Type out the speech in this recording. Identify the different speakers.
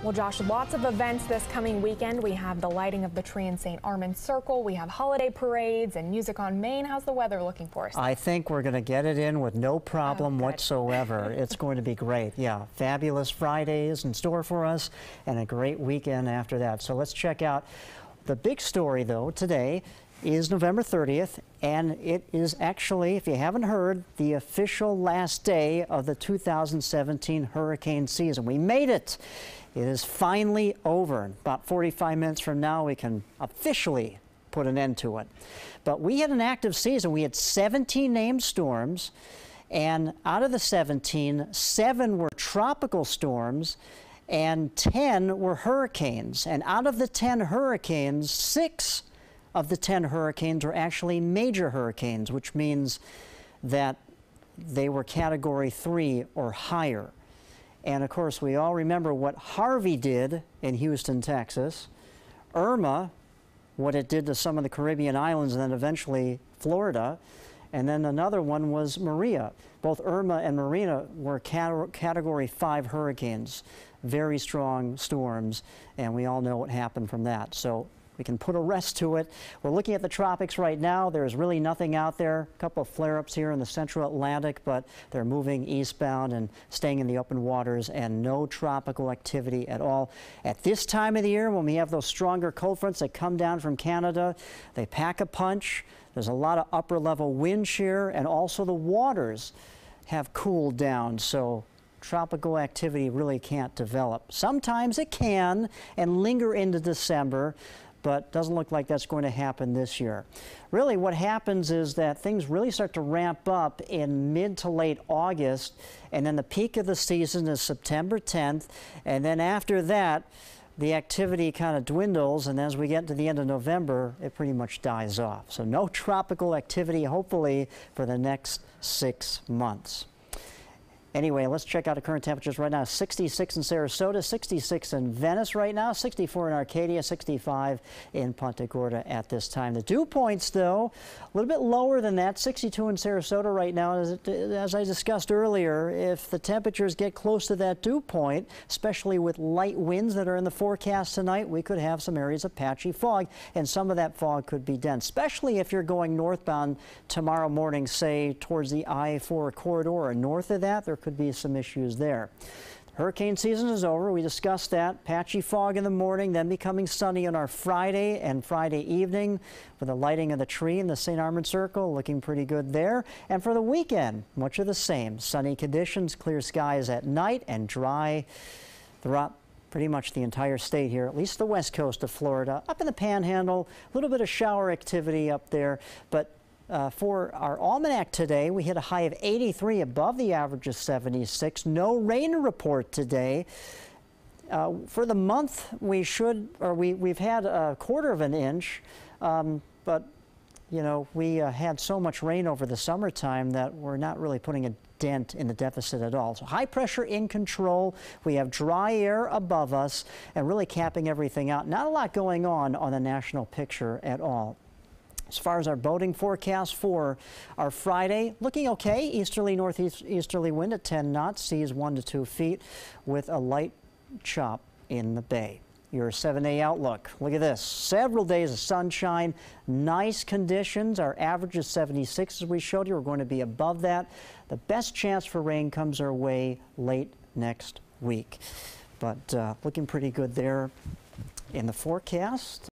Speaker 1: Well, Josh, lots of events this coming weekend. We have the lighting of the tree in St. Armand's Circle. We have holiday parades and music on Main. How's the weather looking for us?
Speaker 2: I think we're going to get it in with no problem whatsoever. It's going to be great. Yeah, fabulous Fridays in store for us and a great weekend after that. So let's check out the big story, though, today is November 30th, and it is actually, if you haven't heard, the official last day of the 2017 hurricane season. We made it. It is finally over. About 45 minutes from now, we can officially put an end to it. But we had an active season. We had 17 named storms, and out of the 17, 7 were tropical storms, and 10 were hurricanes. And out of the 10 hurricanes, 6 of the 10 hurricanes were actually major hurricanes, which means that they were Category 3 or higher. And of course, we all remember what Harvey did in Houston, Texas. Irma, what it did to some of the Caribbean islands and then eventually Florida. And then another one was Maria. Both Irma and Maria were Category 5 hurricanes, very strong storms, and we all know what happened from that. So we can put a rest to it. We're looking at the tropics right now. There's really nothing out there. A couple of flare-ups here in the central Atlantic, but they're moving eastbound and staying in the open waters, and no tropical activity at all. At this time of the year, when we have those stronger cold fronts that come down from Canada, they pack a punch. There's a lot of upper-level wind shear, and also the waters have cooled down, so tropical activity really can't develop. Sometimes it can and linger into December, but doesn't look like that's going to happen this year. Really, what happens is that things really start to ramp up in mid to late August, and then the peak of the season is September 10th, and then after that, the activity kind of dwindles, and as we get to the end of November, it pretty much dies off. So no tropical activity, hopefully, for the next 6 months. Anyway, let's check out the current temperatures right now. 66 in Sarasota, 66 in Venice right now, 64 in Arcadia, 65 in Punta Gorda at this time. The dew points, though, a little bit lower than that, 62 in Sarasota right now. As I discussed earlier, if the temperatures get close to that dew point, especially with light winds that are in the forecast tonight, we could have some areas of patchy fog, and some of that fog could be dense, especially if you're going northbound tomorrow morning, say, towards the I-4 corridor, or north of that, there could be some issues there. Hurricane season is over. We discussed that. Patchy fog in the morning, then becoming sunny on our Friday and Friday evening with the lighting of the tree in the St. Armand Circle, looking pretty good there. And for the weekend, much of the same. Sunny conditions, clear skies at night, and dry throughout pretty much the entire state here, at least the west coast of Florida. Up in the Panhandle, a little bit of shower activity up there, but for our almanac today, we hit a high of 83 above the average of 76. No rain report today. For the month, we've had a quarter of an inch, but you know, we had so much rain over the summertime that we're not really putting a dent in the deficit at all. So high pressure in control. We have dry air above us and really capping everything out. Not a lot going on the national picture at all. As far as our boating forecast for our Friday, looking okay. Easterly, northeasterly wind at 10 knots, seas 1 to 2 feet with a light chop in the bay. Your 7-day outlook. Look at this. Several days of sunshine, nice conditions. Our average is 76 as we showed you. We're going to be above that. The best chance for rain comes our way late next week. But looking pretty good there in the forecast.